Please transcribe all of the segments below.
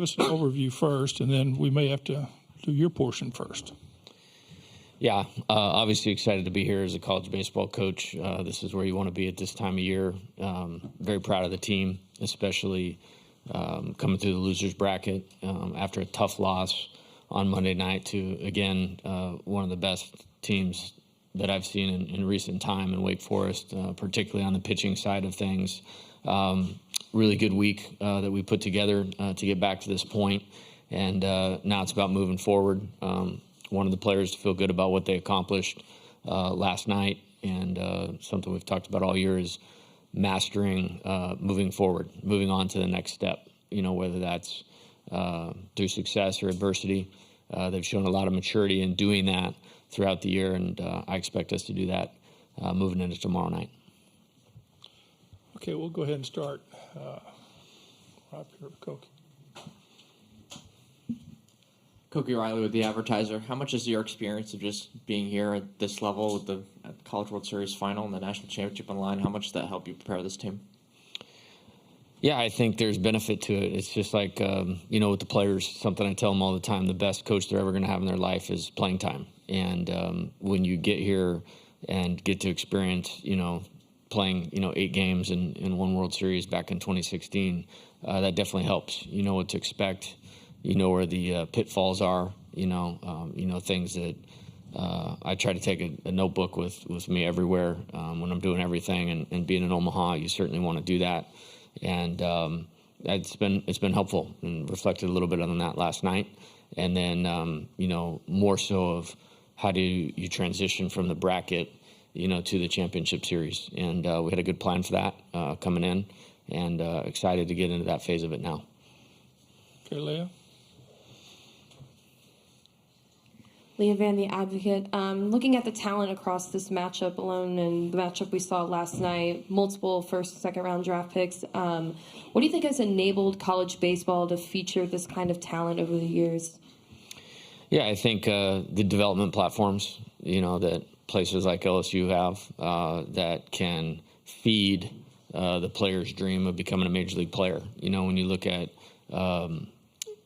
Give us an overview first, and then we may have to do your portion first. Yeah, obviously excited to be here as a college baseball coach. This is where you want to be at this time of year. Very proud of the team, especially coming through the losers bracket after a tough loss on Monday night to, again, one of the best teams that I've seen in recent time in Wake Forest, particularly on the pitching side of things. Really good week that we put together to get back to this point, and now it's about moving forward. Wanted the players to feel good about what they accomplished last night, and something we've talked about all year is mastering moving forward, moving on to the next step, whether that's through success or adversity. They've shown a lot of maturity in doing that throughout the year, and I expect us to do that moving into tomorrow night. Okay, we'll go ahead and start. Right here, Koki. Koki Riley with The Advertiser. How much has your experience of just being here at this level with the College World Series final and the national championship on the line, how much does that help you prepare this team? Yeah, I think there's benefit to it. It's just like, with the players, something I tell them all the time, the best coach they're ever going to have in their life is playing time. And when you get here and get to experience, playing, 8 games in one World Series back in 2016, that definitely helps. You know what to expect. You know where the pitfalls are, things that I try to take a notebook with me everywhere when I'm doing everything. And being in Omaha, you certainly want to do that. And it's been helpful, and reflected a little bit on that last night. And then, more so of how do you transition from the bracket, to the championship series. And we had a good plan for that coming in, and excited to get into that phase of it now. Okay, Leah. Leah Van, The Advocate. Looking at the talent across this matchup alone and the matchup we saw last night, multiple first and second round draft picks, what do you think has enabled college baseball to feature this kind of talent over the years? Yeah, I think the development platforms, that places like LSU have that can feed the player's dream of becoming a major league player. When you look at,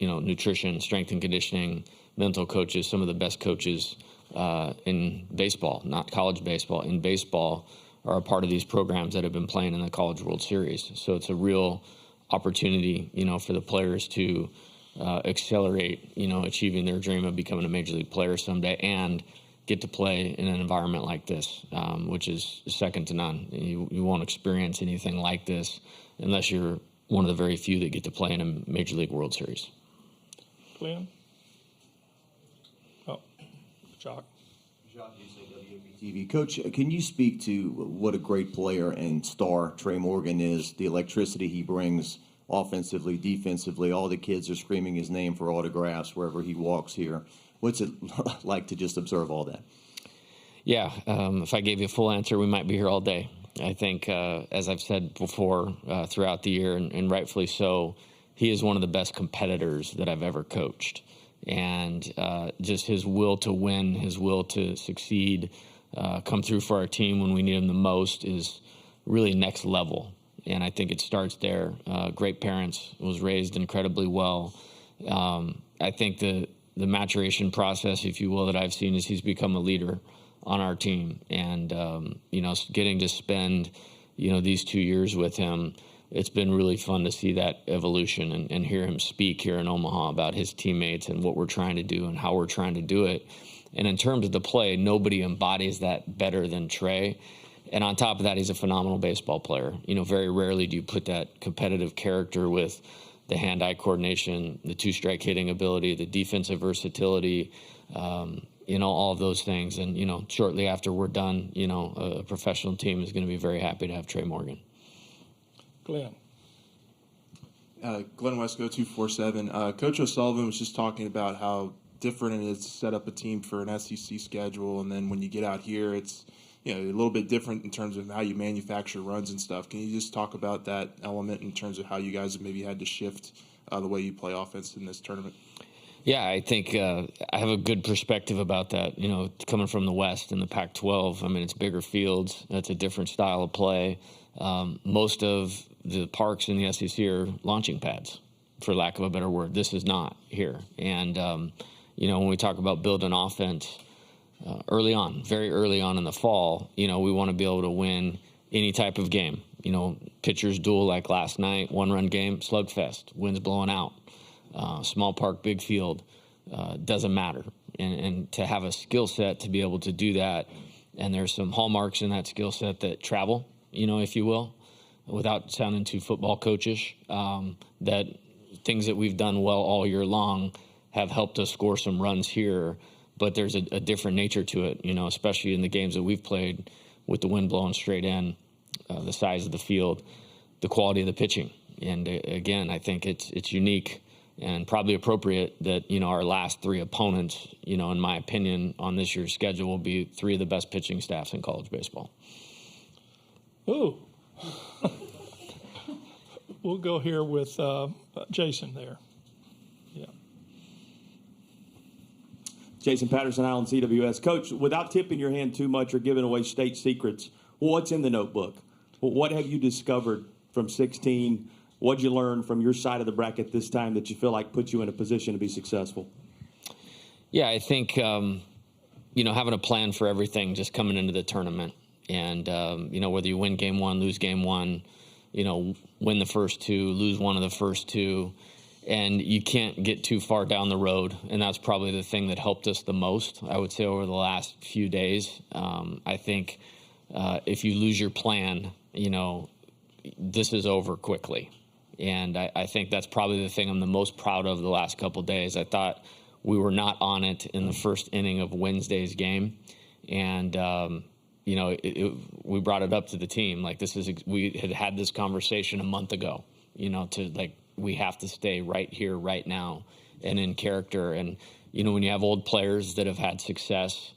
nutrition, strength and conditioning, mental coaches, some of the best coaches in baseball, not college baseball, in baseball, are a part of these programs that have been playing in the College World Series. So it's a real opportunity, for the players to accelerate, achieving their dream of becoming a major league player someday and get to play in an environment like this, which is second to none. You won't experience anything like this unless you're one of the very few that get to play in a Major League World Series. Glenn? Oh, Jock. TV. Coach, can you speak to what a great player and star Trey Morgan is, the electricity he brings offensively, defensively? All the kids are screaming his name for autographs wherever he walks here. What's it like to just observe all that? Yeah, if I gave you a full answer, we might be here all day. I think, as I've said before throughout the year, and rightfully so, he is one of the best competitors that I've ever coached. And just his will to win, his will to succeed, come through for our team when we need him the most is really next level. And I think it starts there. Great parents, was raised incredibly well. I think the maturation process, if you will, that I've seen is he's become a leader on our team. And, getting to spend, these 2 years with him, it's been really fun to see that evolution and hear him speak here in Omaha about his teammates and what we're trying to do and how we're trying to do it. And in terms of the play, nobody embodies that better than Trey. And on top of that, he's a phenomenal baseball player. Very rarely do you put that competitive character with the hand-eye coordination, the two-strike hitting ability, the defensive versatility, all of those things. And, shortly after we're done, a professional team is going to be very happy to have Trey Morgan. Glenn. Glenn Wesco, 247. Coach O'Sullivan was just talking about how different it is to set up a team for an SEC schedule, and then when you get out here, it's a little bit different in terms of how you manufacture runs and stuff. Can you just talk about that element in terms of how you guys have maybe had to shift the way you play offense in this tournament? Yeah, I think I have a good perspective about that. Coming from the West and the Pac-12, it's bigger fields. That's a different style of play. Most of the parks in the SEC are launching pads for lack of a better word. This is not here. And, when we talk about building offense very early on in the fall, we want to be able to win any type of game. Pitchers duel like last night, 1-run game, slugfest, winds blowing out, small park, big field, doesn't matter. And to have a skill set to be able to do that, and there's some hallmarks in that skill set that travel, if you will, without sounding too football coachish, that things that we've done well all year long have helped us score some runs here, but there's a different nature to it, especially in the games that we've played with the wind blowing straight in, the size of the field, the quality of the pitching. And again, I think it's unique and probably appropriate that, our last three opponents, in my opinion, on this year's schedule will be three of the best pitching staffs in college baseball. Ooh. We'll go here with Jason there. Yeah. Jason Patterson, Island CWS. Coach, without tipping your hand too much or giving away state secrets, what's in the notebook? What have you discovered from 16? What'd you learn from your side of the bracket this time that you feel like puts you in a position to be successful? Yeah, I think, having a plan for everything just coming into the tournament. And, whether you win game one, lose game one, win the first two, lose one of the first two, and you can't get too far down the road. And that's probably the thing that helped us the most, I would say, over the last few days. I think if you lose your plan, this is over quickly. And I think that's probably the thing I'm the most proud of the last couple of days. I thought we were not on it in the first inning of Wednesday's game. And, we brought it up to the team. Like, we had this conversation a month ago, we have to stay right here, right now, and in character. And, when you have old players that have had success,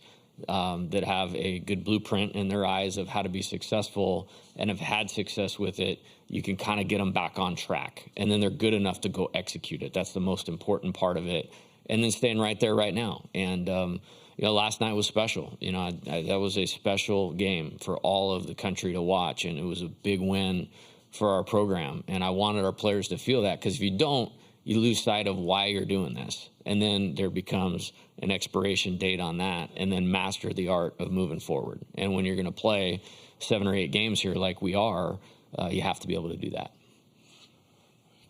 that have a good blueprint in their eyes of how to be successful and have had success with it, you can kind of get them back on track. And then they're good enough to go execute it. That's the most important part of it. And then staying right there right now. And, last night was special. That was a special game for all of the country to watch. And it was a big win for our program. And I wanted our players to feel that, because if you don't, you lose sight of why you're doing this. And then there becomes an expiration date on that, and then master the art of moving forward. And when you're going to play 7 or 8 games here like we are, you have to be able to do that.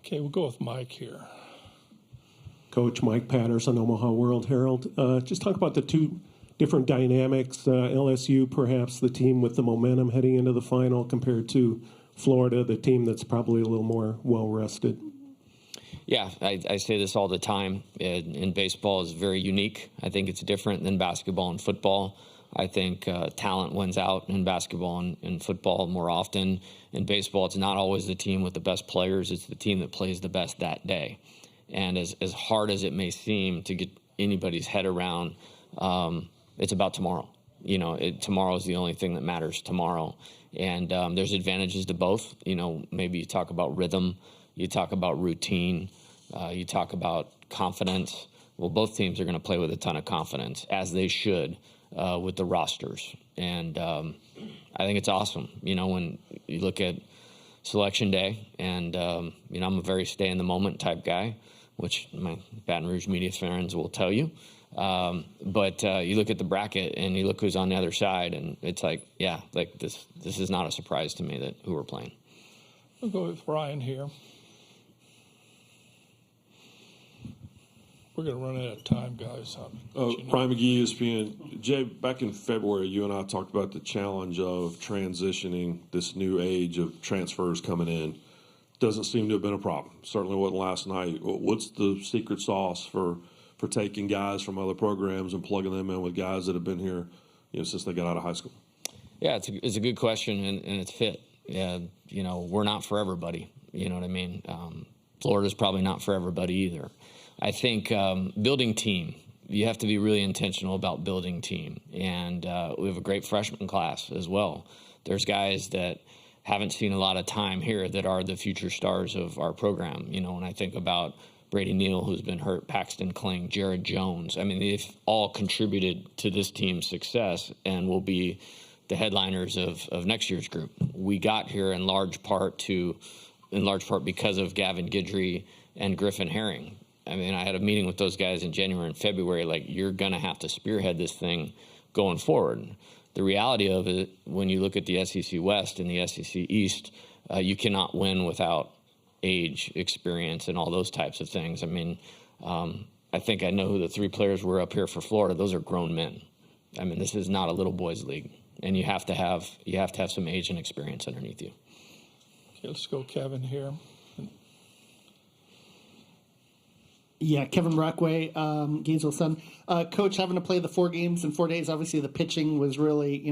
Okay, we'll go with Mike here. Coach Mike Patterson, Omaha World Herald. Just talk about the two different dynamics. LSU, perhaps the team with the momentum heading into the final, compared to Florida, the team that's probably a little more well-rested. Yeah, I say this all the time. And baseball is very unique. I think it's different than basketball and football. I think talent wins out in basketball and football more often. In baseball, it's not always the team with the best players. It's the team that plays the best that day. And as hard as it may seem to get anybody's head around, it's about tomorrow. Tomorrow is the only thing that matters tomorrow. And there's advantages to both. Maybe you talk about rhythm, you talk about routine, you talk about confidence. Well, both teams are going to play with a ton of confidence, as they should, with the rosters. And I think it's awesome, when you look at Selection Day, and, I'm a very stay-in-the-moment type guy, which my Baton Rouge media friends will tell you. But you look at the bracket, and you look who's on the other side, and it's like, yeah, like this is not a surprise to me that who we're playing. We'll go with Ryan here. We're going to run out of time, guys. Ryan McGee, ESPN. Jay, back in February, you and I talked about the challenge of transitioning this new age of transfers coming in. Doesn't seem to have been a problem. Certainly wasn't last night. What's the secret sauce for taking guys from other programs and plugging them in with guys that have been here, since they got out of high school? Yeah, it's a good question, and it's fit. Yeah, we're not for everybody. You know what I mean? Florida's probably not for everybody either. I think building team, you have to be really intentional about building team. And we have a great freshman class as well. There's guys that haven't seen a lot of time here that are the future stars of our program. When I think about Brady Neal, who's been hurt, Paxton Kling, Jared Jones, I mean, they've all contributed to this team's success and will be the headliners of next year's group. We got here in large part because of Gavin Guidry and Griffin Herring. I mean, I had a meeting with those guys in January and February. Like, you're going to have to spearhead this thing going forward. The reality of it, when you look at the SEC West and the SEC East, you cannot win without age, experience, and all those types of things. I mean, I think I know who the 3 players were up here for Florida. Those are grown men. I mean, this is not a little boys league, and you have to have some age and experience underneath you. Okay, let's go, Kevin, here. Yeah, Kevin Brockway, Gainesville Sun. Coach, having to play the 4 games in 4 days, obviously the pitching was really,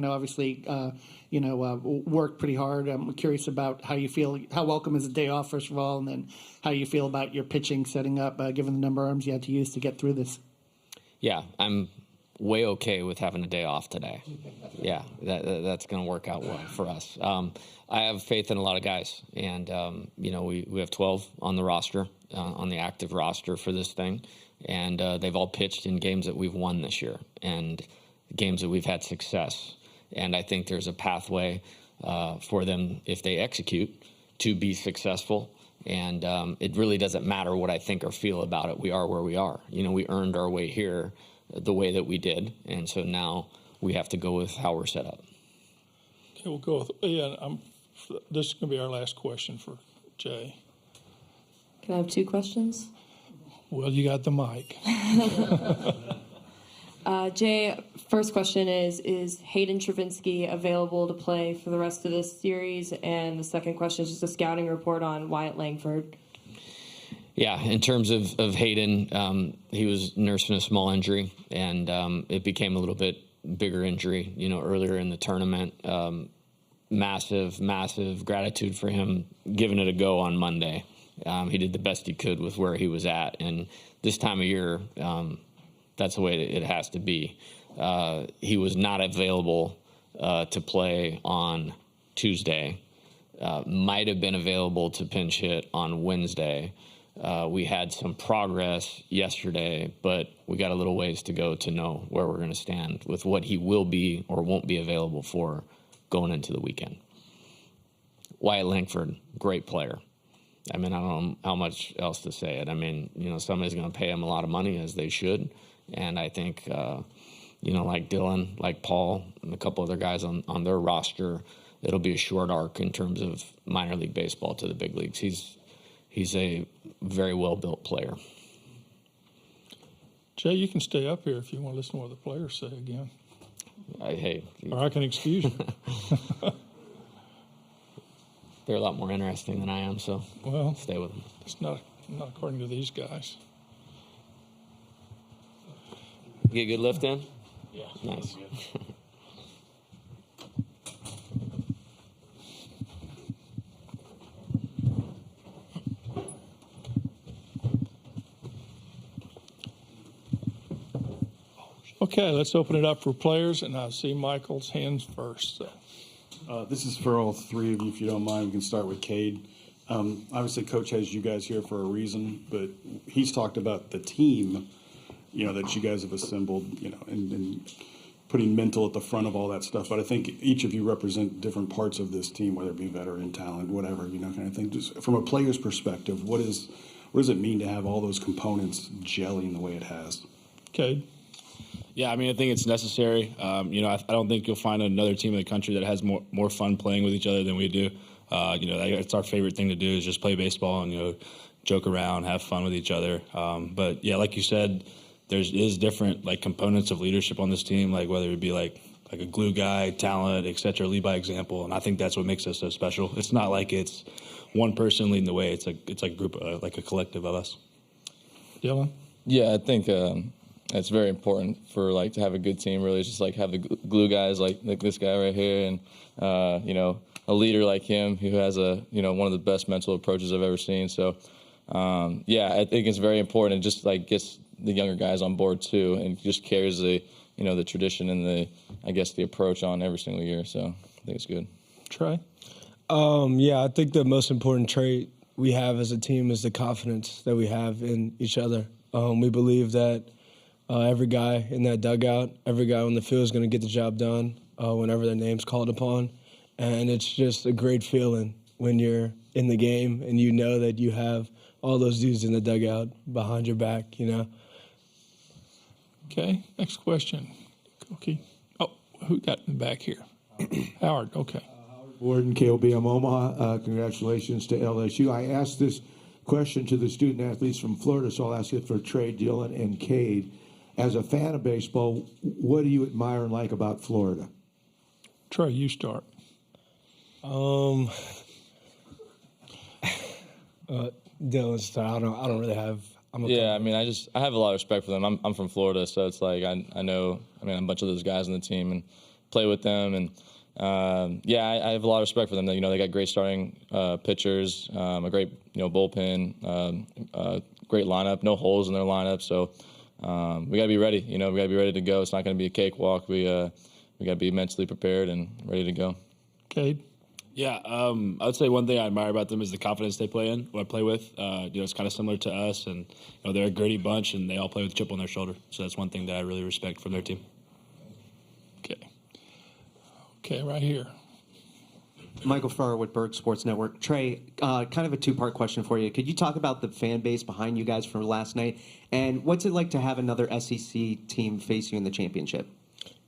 worked pretty hard. I'm curious about how you feel, how welcome is a day off, first of all, and then how you feel about your pitching setting up, given the number of arms you had to use to get through this. Yeah, I'm way okay with having a day off today. Yeah, that's going to work out well for us. I have faith in a lot of guys, and we have 12 on the roster, on the active roster for this thing, and they've all pitched in games that we've won this year and games that we've had success. And I think there's a pathway for them, if they execute, to be successful. And it really doesn't matter what I think or feel about it. We are where we are. We earned our way here the way that we did, and so now we have to go with how we're set up. Okay, we'll go with, this is going to be our last question for Jay. Can I have 2 questions? Well, you got the mic. Jay, first question is Hayden Travinsky available to play for the rest of this series? And the second question is just a scouting report on Wyatt Langford. Yeah, in terms of Hayden, he was nursing a small injury, and it became a little bit bigger injury, earlier in the tournament. Massive gratitude for him giving it a go on Monday. He did the best he could with where he was at, and this time of year, that's the way it has to be. He was not available to play on Tuesday. Might have been available to pinch hit on Wednesday. We had some progress yesterday, but we got a little ways to go to know where we're going to stand with what he will be or won't be available for going into the weekend. Wyatt Langford, great player. I mean, I don't know how much else to say it. I mean, somebody's going to pay him a lot of money, as they should. And I think, like Dylan, like Paul, and a couple other guys on their roster, it'll be a short arc in terms of minor league baseball to the big leagues. He's a very well-built player. Jay, you can stay up here if you want to listen to what the players say again. Or I can excuse you. They're a lot more interesting than I am, so stay with them. It's not according to these guys. Get a good lift in? Yeah. Nice. Okay, let's open it up for players, and I see Michael's hands first. So. This is for all 3 of you, if you don't mind. We can start with Cade. Obviously, Coach has you guys here for a reason, but he's talked about the team, that you guys have assembled, and putting mental at the front of all that stuff. But I think each of you represent different parts of this team, whether it be veteran talent, whatever, kind of thing. Just from a player's perspective, what does it mean to have all those components gelling the way it has? Okay. Yeah, I mean, I think it's necessary. I don't think you'll find another team in the country that has more fun playing with each other than we do. It's our favorite thing to do is just play baseball and, joke around, have fun with each other. But, yeah, like you said, there is different, components of leadership on this team, whether it be, like a glue guy, talent, et cetera, lead by example. And I think that's what makes us so special. It's not like it's one person leading the way. It's like a group, like a collective of us. Dylan? Yeah, I think it's very important for to have a good team. Really, just have the glue guys like this guy right here, and a leader like him who has one of the best mental approaches I've ever seen. So I think it's very important. It just gets the younger guys on board too, and just carries the the tradition and the approach on every single year. So I think it's good. Trey? I think the most important trait we have as a team is the confidence that we have in each other. We believe that every guy in that dugout, every guy on the field is going to get the job done whenever their name's called upon. And it's just a great feeling when you're in the game and you know that you have all those dudes in the dugout behind your back, you know. Okay, next question. Okay. Oh, who got in the back here? Howard, okay. Warden, KOBM Omaha, congratulations to LSU. I asked this question to the student athletes from Florida, so I'll ask it for Trey, Dylan, and Cade. As a fan of baseball, what do you admire and like about Florida? Trey, you start. Dylan, start. I don't really have. I mean, I have a lot of respect for them. I'm from Florida, so it's like I know. I mean, a bunch of those guys on the team and play with them, and I have a lot of respect for them. You know, they got great starting pitchers, a great bullpen, great lineup, no holes in their lineup. So we got to be ready. You know, we got to be ready to go. It's not going to be a cakewalk. We got to be mentally prepared and ready to go. Cade? Yeah, I would say one thing I admire about them is the confidence they play with. It's kind of similar to us, and they're a gritty bunch, and they all play with a chip on their shoulder. So that's one thing that I really respect from their team. Okay, right here. Michael Farrar with Berg Sports Network. Trey, kind of a two-part question for you. Could you talk about the fan base behind you guys from last night, and what's it like to have another SEC team face you in the championship?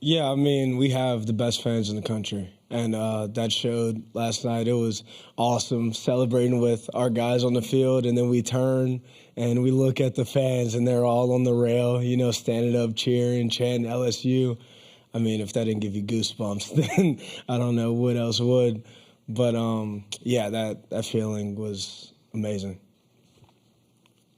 Yeah, I mean, we have the best fans in the country, and that showed last night. It was awesome celebrating with our guys on the field, and then we turn and we look at the fans, and they're all on the rail, standing up, cheering, chanting LSU. I mean, if that didn't give you goosebumps, then I don't know what else would. But, that feeling was amazing.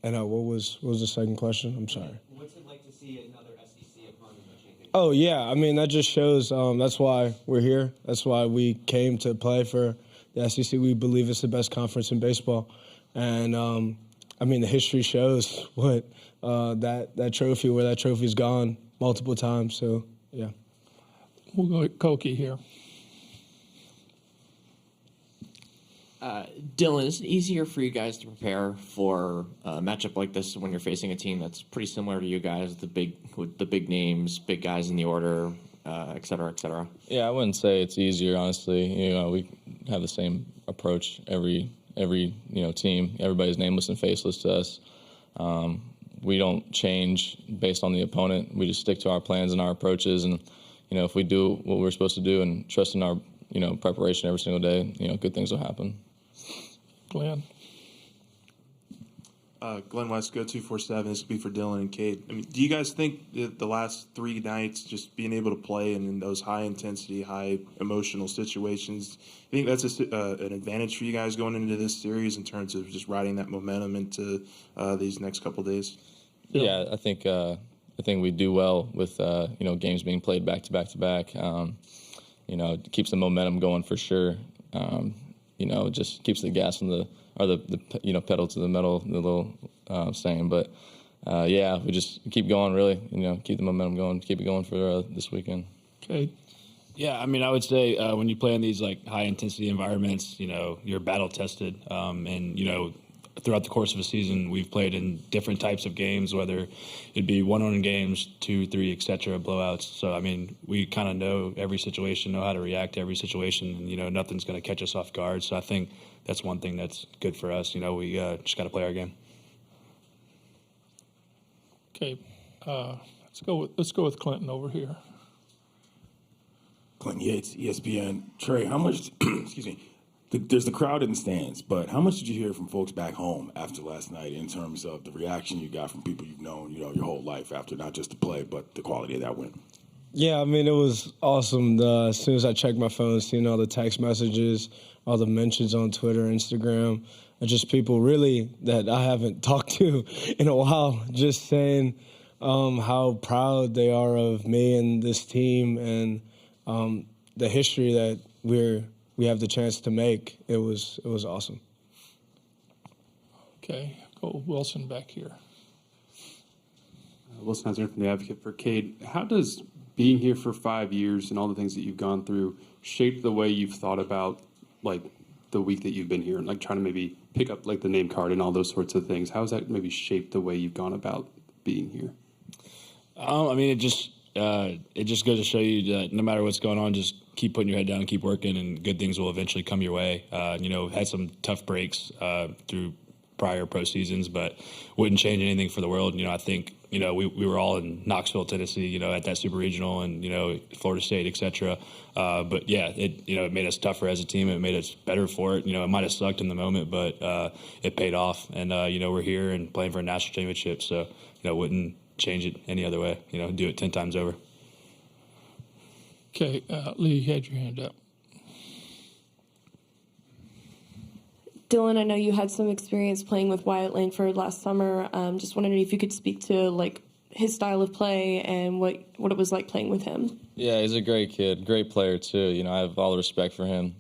And what was the second question? I'm sorry. What's it like to see another SEC opponent in the championship? Oh, yeah. I mean, that just shows that's why we're here. That's why we came to play for the SEC. We believe it's the best conference in baseball. And, the history shows what that trophy, where that trophy's gone multiple times. So, yeah. We'll go with Koki here. Dylan, is it easier for you guys to prepare for a matchup like this when you're facing a team that's pretty similar to you guys, with the big names, big guys in the order, et cetera, et cetera? Yeah, I wouldn't say it's easier, honestly. We have the same approach every team. Everybody's nameless and faceless to us. We don't change based on the opponent. We just stick to our plans and our approaches, and if we do what we're supposed to do and trust in our preparation every single day, good things will happen. Glenn? Glenn Westco, 247. This will be for Dylan and Cade. I mean, do you guys think that the last 3 nights, just being able to play in those high-intensity, high-emotional situations, you think that's an advantage for you guys going into this series in terms of just riding that momentum into these next couple days? Yeah, I think we do well with games being played back to back to back. It keeps the momentum going for sure. It just keeps the gas on the pedal to the metal, the little saying. But we just keep going. Really, keep the momentum going. Keep it going for this weekend. Okay. Yeah, I would say when you play in these high intensity environments, you're battle tested, and throughout the course of a season, we've played in different types of games, whether it be 1-on games, 2, 3, etc., blowouts. So, we kind of know every situation, know how to react to every situation, and, nothing's going to catch us off guard. So I think that's one thing that's good for us. We just got to play our game. Okay. Let's go with Clinton over here. Clinton Yates, ESPN. Trey, how much, excuse me, there's the crowd in the stands, but how much did you hear from folks back home after last night in terms of the reaction you got from people you've known, your whole life after not just the play, but the quality of that win? Yeah, it was awesome. As soon as I checked my phone, seeing all the text messages, all the mentions on Twitter, Instagram, and just people really that I haven't talked to in a while, just saying how proud they are of me and this team and the history that we have the chance to make. It was awesome. Okay, go Wilson back here. Wilson Hazard from The Advocate for Cade. How does being here for 5 years and all the things that you've gone through shape the way you've thought about the week that you've been here and trying to maybe pick up the name card and all those sorts of things? How has that maybe shaped the way you've gone about being here? It just goes to show you that no matter what's going on, just keep putting your head down and keep working, and good things will eventually come your way. Had some tough breaks through prior pro seasons, but wouldn't change anything for the world. I think, we were all in Knoxville, Tennessee, at that super regional and, Florida State, et cetera. But yeah, it made us tougher as a team. It made us better for it. It might have sucked in the moment, but it paid off. And, we're here and playing for a national championship. So, wouldn't change it any other way, do it 10 times over. Okay, Lee, you had your hand up. Dylan, I know you had some experience playing with Wyatt Langford last summer. Just wondering if you could speak to his style of play and what it was like playing with him. Yeah, he's a great kid, great player too. I have all the respect for him.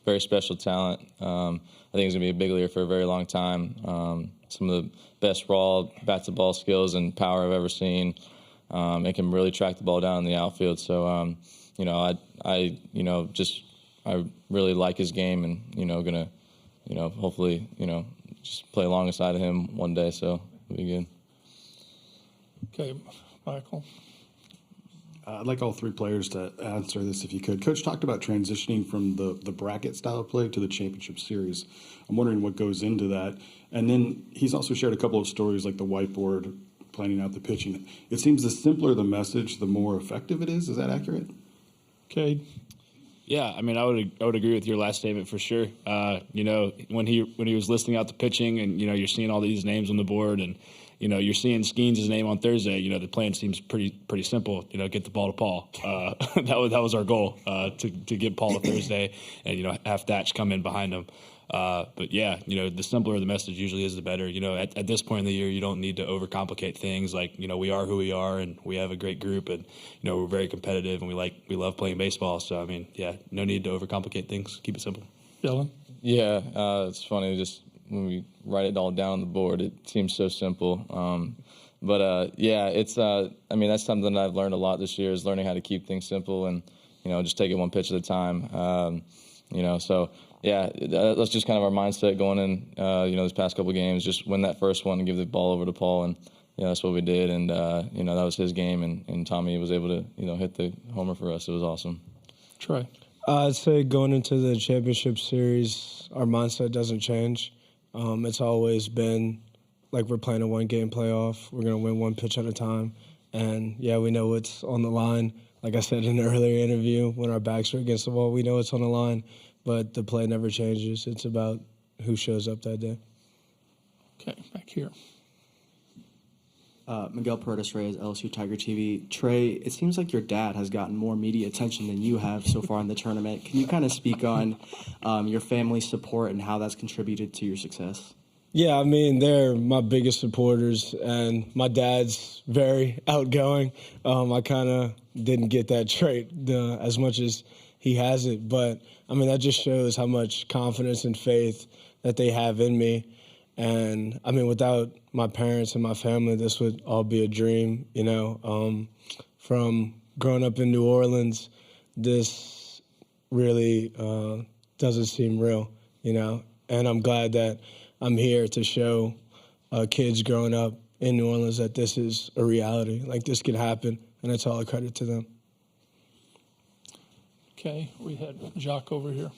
Very special talent. I think he's gonna be a big leader for a very long time. Some of the best raw bat-to-ball skills and power I've ever seen. It can really track the ball down in the outfield. So, I really like his game, and gonna, hopefully, just play alongside of him one day. So it'll be good. Okay, Michael. I'd like all three players to answer this if you could. Coach talked about transitioning from the bracket style of play to the championship series. I'm wondering what goes into that. And then he's also shared a couple of stories like the whiteboard, planning out the pitching. It seems the simpler the message, the more effective it is. Is that accurate? Cade? Yeah, I mean, I would agree with your last statement for sure. When he was listing out the pitching, and you're seeing all these names on the board, and you're seeing Skeens' name on Thursday. The plan seems pretty simple. Get the ball to Paul. That was our goal, to get Paul to Thursday, and have Thatch come in behind him. But yeah, the simpler the message usually is, the better. At this point in the year, you don't need to overcomplicate things. We are who we are, and we have a great group, and we're very competitive, and we love playing baseball. So I mean, yeah, no need to overcomplicate things. Keep it simple. Dylan? Yeah, it's funny. Just when we write it all down on the board, it seems so simple. Yeah, it's. I mean, that's something that I've learned a lot this year, is learning how to keep things simple and just take it one pitch at a time. So. Yeah, that's just kind of our mindset going in, this past couple of games. Just win that first one and give the ball over to Paul, and that's what we did. And that was his game, and Tommy was able to hit the homer for us. It was awesome. Trey? I'd say going into the championship series, our mindset doesn't change. It's always been like we're playing a one-game playoff. We're going to win one pitch at a time. And, yeah, we know what's on the line. Like I said in an earlier interview, when our backs are against the wall, we know it's on the line. But the play never changes. It's about who shows up that day. Okay, back here. Miguel Perez Reyes, LSU Tiger TV. Trey, it seems like your dad has gotten more media attention than you have so far in the tournament. Can you kind of speak on your family's support and how that's contributed to your success? Yeah, I mean, they're my biggest supporters, and my dad's very outgoing. I kind of didn't get that trait as much as he has it, but I mean, that just shows how much confidence and faith that they have in me. And I mean, without my parents and my family, this would all be a dream, From growing up in New Orleans, this really doesn't seem real, And I'm glad that I'm here to show kids growing up in New Orleans that this is a reality. Like, this could happen, and it's all a credit to them. Okay, we had Jacques over here.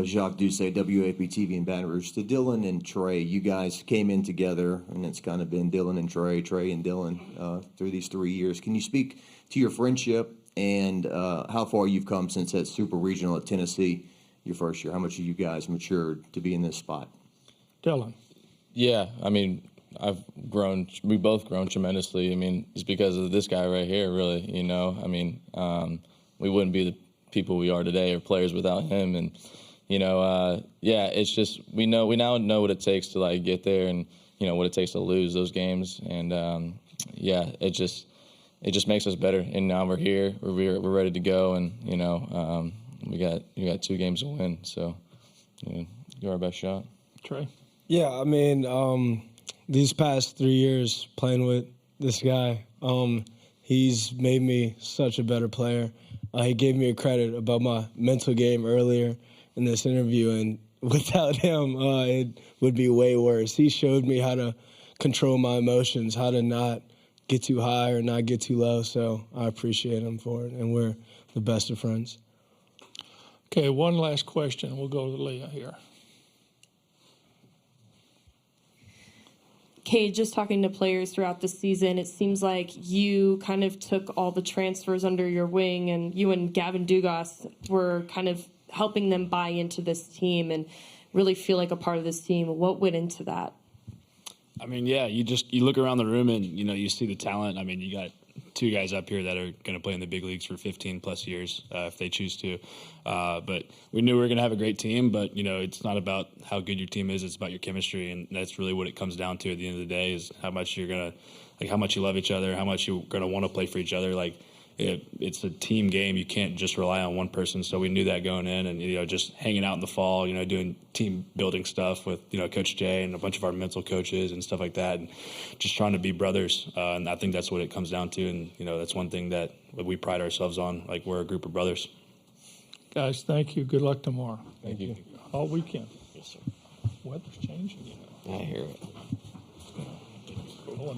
Jacques Doucet, WAP-TV in Baton Rouge. To Dylan and Trey, you guys came in together, and it's kind of been Dylan and Trey and Dylan through these 3 years. Can you speak to your friendship and how far you've come since that super regional at Tennessee, your first year? How much have you guys matured to be in this spot? Dylan? Yeah, I mean, we've both grown tremendously. I mean, it's because of this guy right here, really, I mean, we wouldn't be the people we are today or players without him. And, it's just we now know what it takes to, get there and, what it takes to lose those games. And, it just makes us better. And now we're here. We're ready to go. And, we got 2 games to win. So, do our best shot. Trey? Yeah, I mean, these past 3 years playing with this guy, he's made me such a better player. He gave me a credit about my mental game earlier in this interview, and without him, it would be way worse. He showed me how to control my emotions, how to not get too high or not get too low, so I appreciate him for it, and we're the best of friends. Okay, one last question. We'll go to Leah here. Cade, just talking to players throughout the season, it seems like you kind of took all the transfers under your wing, and you and Gavin Dugas were kind of helping them buy into this team and really feel like a part of this team. What went into that? I mean, yeah, you look around the room and, you see the talent. I mean, you got two guys up here that are going to play in the big leagues for 15-plus years if they choose to. But we knew we were going to have a great team, but, it's not about how good your team is. It's about your chemistry, and that's really what it comes down to at the end of the day is how much you're going to – how much you love each other, how much you're going to want to play for each other. It's a team game. You can't just rely on one person. So we knew that going in, and just hanging out in the fall, doing team building stuff with Coach Jay and a bunch of our mental coaches and stuff like that, and just trying to be brothers. And I think that's what it comes down to. And that's one thing that we pride ourselves on. We're a group of brothers. Guys, thank you. Good luck tomorrow. Thank you. All weekend. Yes, sir. Weather's changing. I hear it.